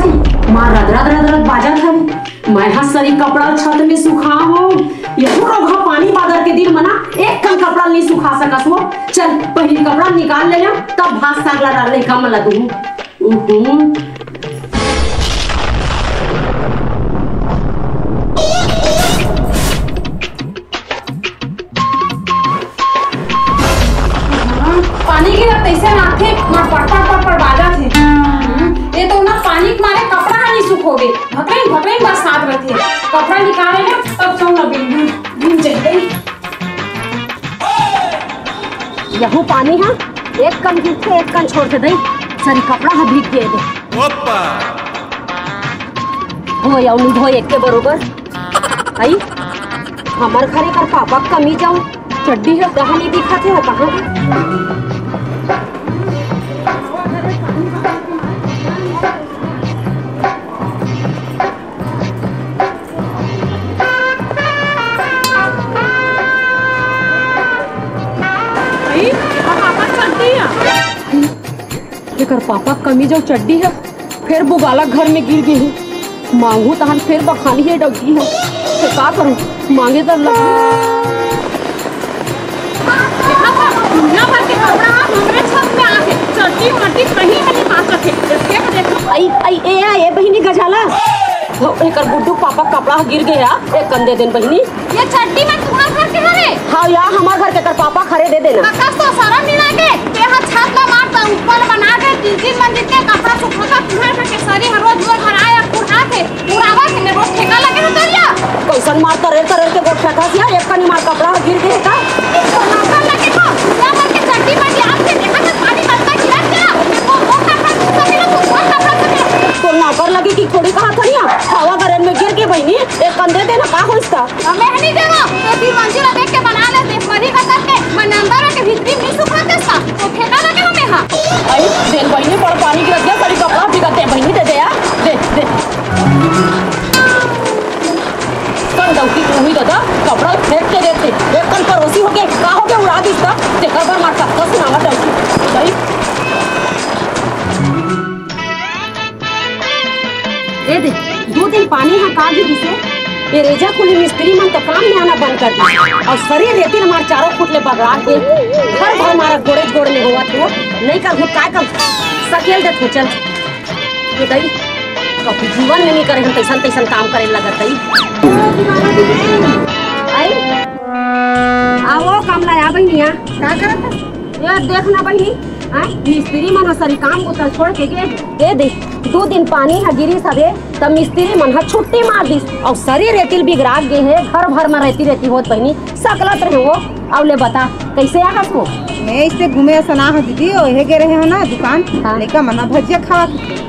भाई मार रद रद रद बाजा था मैं सरी कपड़ा छत में सुखा हो यहू रोग पानी बादर के दिन मना एक कल कपड़ा नहीं सुखा सकस हो। चल पहले कपड़ा निकाल ले तब भात साग ला डाल कम ला दूं। पानी की तैसे नाथे मार पटपट पटपट बाजा थे। ये तो ना पानी के मारे कपड़ा नहीं सुखोगे भकरें भकरें बरसात रहती है कपड़ा निकाले ना तब तो ना बिन चाहिए। यहू पानी है एक कन गिर के एक कन छोड़ के दई सरी कपड़ा है भीग के दे हो या नहीं धो एक के बरोबर आई हमार घरे कर पापा कमी जाऊं चड्डी है कहां नहीं दिखा थे हो कहां कर पापा कमी जो चड्डी है फिर बुगाला घर में गिर गई हूँ मांगू तहन फिर बखानी है डगी है तो क्या करूँ मांगे तो बहनी गजाला एक गुड्डू पापा कपड़ा गिर गया एक कंधे दिन बहनी ये चड्डी में तुम्हारा घर के घरे हाँ यार हमारे घर के कर पापा खरे दे देना तो सारा मिला के यहाँ छत ला मारता ऊपर बना के तीन मंजिल के कपड़ा सुखाता तुम्हारे घर के सारी हर रोज रोज हराया कुढ़ा के पुरावा के रोज ठेका लगे न तरिया कैसन मार करे के गोठ ठेका दिया एक कनी मार कपड़ा गिर गया का तो नौकर लगे तो या मर के चड्डी में याद से देखा तो पानी बरसा गिरा क्या वो कपड़ा सुखा के तो वो कपड़ा तो नौकर लगी कि थोड़ी कहा था नहीं हवा गरन में गिर के बहनी एक कंधे देना का हो इसका मैं नहीं देवा तो तीन मंजिल देख के बना ले देख मरी का करके मैं नंबर के भीतरी नहीं सुखाते सा तो ठेका लगे हमें हां आई देन बहनी पर पानी गिर गया सारी कपड़ा भिगाते बहनी दे दे यार दे कल दौकी हुई दादा कपड़ा फेंक के देते एक कल पड़ोसी हो गए का हो गया उड़ा दी इसका देखा बार मारता तो सुनावा दौकी भाई दे दे 2 दिन पानी है का गिरी से ये रेजा कुली मिस्त्री मन तो काम में आना बंद कर दी और शरीर रेती हमारे चारों फुट ले बगड़ा के घर भर हमारा गोड़े में हुआ तो नहीं कर काय कर सकेल दे तो चल ये दई कभी जीवन में नहीं करे हम तैसन काम करे लगत है आई आओ काम लाया बहनिया का करत ये देखना बहनी मिस्त्री मन सारी काम उतर छोड़ के दे दे 2 दिन पानी है गिरी सदे तब मिस्त्री मन छुट्टी मार दी और शरीर रेतिल बिगड़ा गए है घर भर में रहती होत बहनी सकलत रहे वो अब ले बता कैसे आ को मैं इससे घूमे सना हो दीदी ओहे गे रहे हो ना दुकान लेका मना भजिया खावा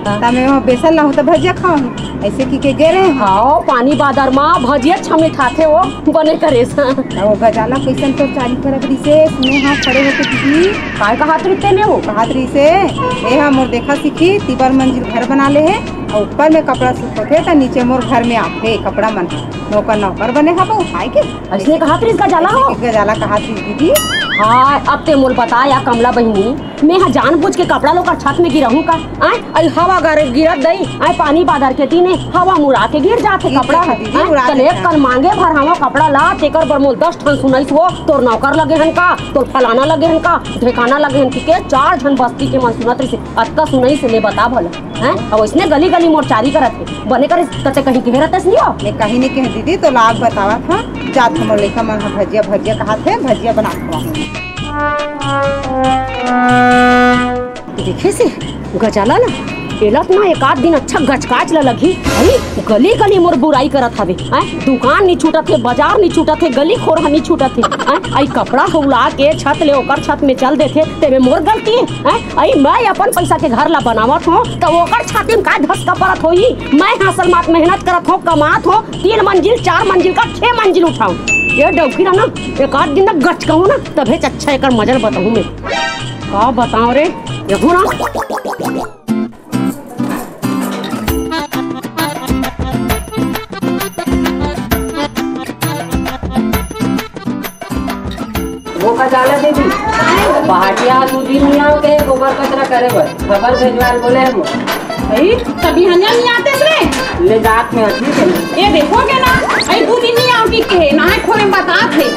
ता मैं वहां बेसन ला हो तो भजिया खावा ऐसे की के गे रहे हां पानी बादर मां भजिया छमे खाते वो बने करे वो गजाला कैसन तो चाली करत दी से सुने हां खड़े होके दीदी काय कहा तरीते में वो कहा तरी से ए हम मोर देखा सीखी 3 मंजिल घर बना ले है और ऊपर में कपड़ा सुखोते तो नीचे मोर घर में आते कपड़ा मन नौकर बने हा उठाए के ऐसे कहा तरी इसका जाला हो गजाला कहा तरी दीदी हाँ अब ते मोल बताया कमला बहनी मैं जानबूझ के कपड़ा लोग छत में गिरहूं का आई हवा गिरत दई आई पानी बादर के तीने हवा मुड़ा के गिर जाते कपड़ा चले कल मांगे भर हवा कपड़ा ला तेकर बर मोल 10 ठन सुनाई हो तोर नौकर लगे हन का तोर फलाना लगे हन का ठेकाना लगे हन के 4 जन बस्ती के मन सुनत रही अत्ता सुनाई से ले बता भला हैं अब इसने गली गली मोरचारी करत है बने करे तते कहीं घेरतस नहीं हो मैं कहीं नहीं कह दीदी तो लाग बतावा था जात हमर लेखा मन भजिया कहा थे भजिया बना देखे से गजाला ना एलत ना एक आध दिन अच्छा गचकाच ला लगी अरे गली गली मोर बुराई करत हवे दुकान नहीं छूटत है बाजार नहीं छूटत है गली खोर नहीं छूटत है आई कपड़ा हुला के छत ले ओकर छत में चल देथे तेरे मोर गलती है आई मैं अपन पैसा के घर ला बनावत हो तो ओकर छाती में का धस का परत होई मैं हासिल मात मेहनत करत हो कमात हो 3 मंजिल 4 मंजिल का 6 मंजिल उठाऊं ये डौकी ना एक आध दिन गच कहूँ ना तभी अच्छा एक मजल बताऊँ मैं का बताऊँ रे देखो ना वो का जाला दीदी पहाटिया 2 दिन मिला के गोबर कचरा करे बर खबर भेजवाल बोले हम भाई तभी हन्या नहीं आते रे ले जात में अच्छी है। ये देखोगे ना आई 2 दिन नहीं आऊंगी के ना है खोरे बतात है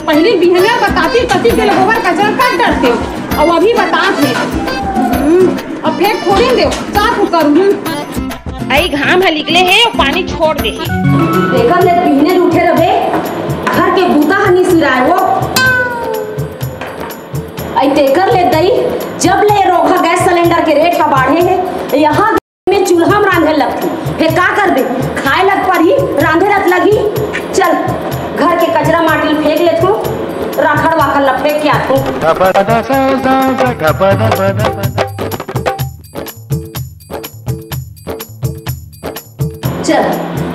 पहले बिहनिया बताती तभी के गोबर कचरा काट डरते हो और अभी बतात है अब फेंक थोड़ी दे साफ करूं आई घाम है निकले है और पानी छोड़ दे देखल ले पीने उठे रहे घर के बूता हनी सिराए वो आई तेकर ले दई जब ले रोगा गैस सिलेंडर के रेट का बढ़े है यहाँ में चूल्हा में रांधे लगती फिर का कर दे खाए लग पर ही रांधे रख लगी चल घर के कचरा माटी फेंक ले तू राखड़ वाखड़ लपेट के आतू चल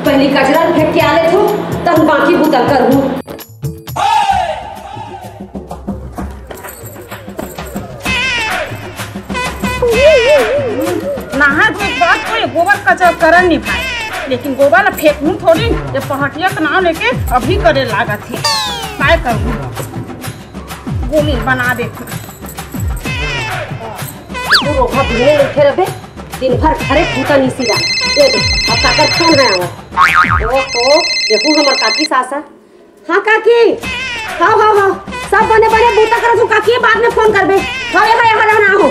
पहले कचरा फेंक के आ ले तू तब बाकी बुतल करूँ नहा तो एक बात कोई गोबर कचरा करन नहीं पाए लेकिन गोबर ला फेंकूं थोड़ी ये पहटिया का नाम लेके अभी करे लागत है काय करूं गोली बना दे तू रोका भूले उठे रहे दिन भर खरे फूटा नहीं सीधा दे दे अब काकर फोन है ओहो देखो हमर काकी सासा हाँ काकी हाँ सब बने बने बूता कर तू काकी बाद में फोन करबे हाँ यहाँ ना हो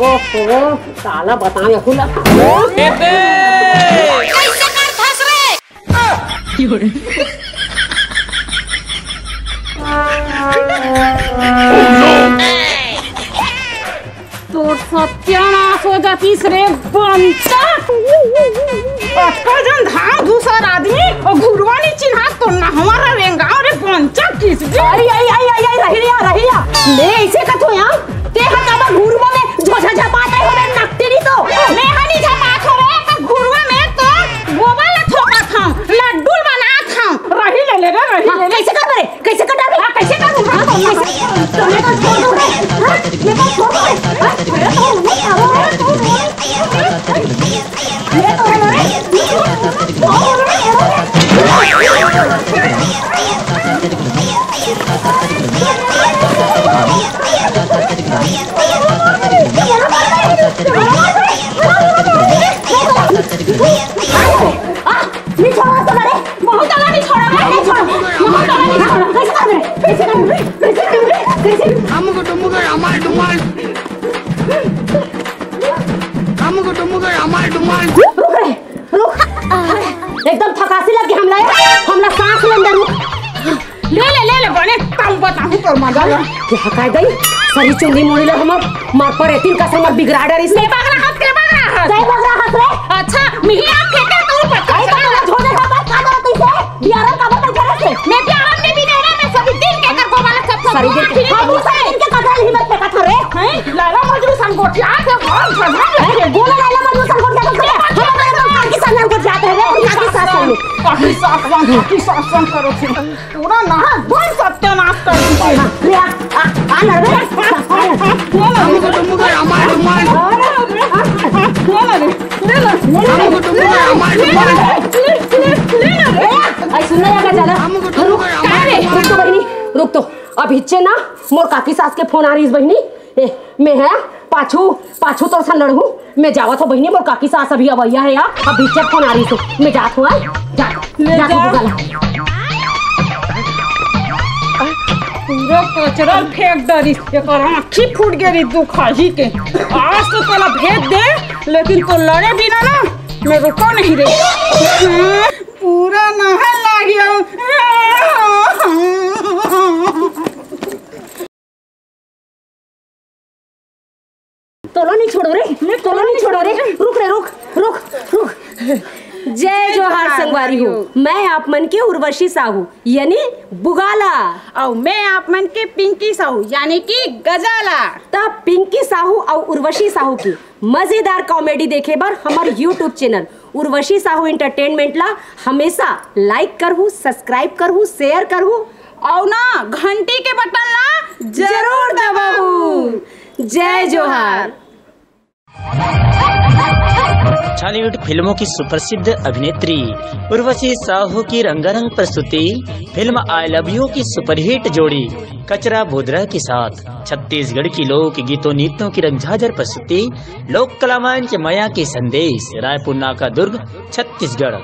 ओहो साला बताओ या खुला कैसे कर फंस रे तो सत्यानाश हो जातीस रे बनता जन धाम दूसर आदमी और घुरवा नहीं चिन्हा तो ना हमारा रेंगाव रे बनचा किस आई रहिया ले ऐसे का तो यहाँ ते हकाबा घुरवा में झोझा झपाता हो रे नकटेरी तो मैं हनी झपात हो रे तो घुरवा में तो गोबर ला ठोका था लड्डू बना था रही ले कैसे कर रे कैसे कटा रे कैसे करूं तो मैं तो छोड़ दूं रे मैं तो छोड़ दूं रे तो नहीं आओ एकदम थकासी लग गया हमला सांस ले ले बने तब बताऊं तो मजा क्या हकाय गई सरी चुंदी मोड़ी ले हमर मार पर एतिन का समर बिगड़ा डरी से बगरा हाथ सही बगरा हाथ रे अच्छा मिही आप खेते तू आई तो छोड़े का बात का करती से बियारा का बात करे से मैं प्यार में भी नहीं रहा मैं सभी दिन के कर को वाला सब सरी दिन हम सारे दिन के कदर हिम्मत पे का रे हैं लाला मजरू संगोटिया के कौन अरे बोला लाला मजरू संगोटिया तो हमारे काकी सामने को जाते हैं काकी सासन करो थे पूरा ना बोल सत्यानाश कर दी रे आ लड़बे रुक तो अब हिच्चे ना मोर काकी सास के फोन आ रही बहनी मैं है पाछू तो सा लड़ू मैं जावत हो बहनी मोर काकी सास अभी अवैया है यार अब हिच्चे फोन आ रही तो मैं जात हूँ पूरा कचरा फेंक डरी एक आँखी फूट गई दुखाही के आज तो तेला भेज दे लेकिन तो लड़े बिना ना मैं रुको नहीं रे पूरा नहा लग गया तोलो नहीं छोड़ो रे रुक जय जोहार संगवारी हो मैं आप मन के उर्वशी साहू यानी बुगाला और मैं आप मन के पिंकी साहू यानी कि गजाला तब पिंकी साहू और उर्वशी साहू की मजेदार कॉमेडी देखे बर हमार YouTube channel Urvashi Sahu entertainment ला हमेशा लाइक करहु सब्सक्राइब करहु शेयर करहु और ना घंटी के बटन ला जरूर दबाऊ। जय जोहार। बॉलीवुड फिल्मों की सुप्रसिद्ध अभिनेत्री उर्वशी साहू की रंगारंग प्रस्तुति फिल्म आई लव यू की सुपरहिट जोड़ी कचरा बोधरा के साथ छत्तीसगढ़ की लोक गीतों नृत्यों की रंगझाझर प्रस्तुति लोक कला मंच माया के संदेश, रायपुर नाका दुर्ग, छत्तीसगढ़।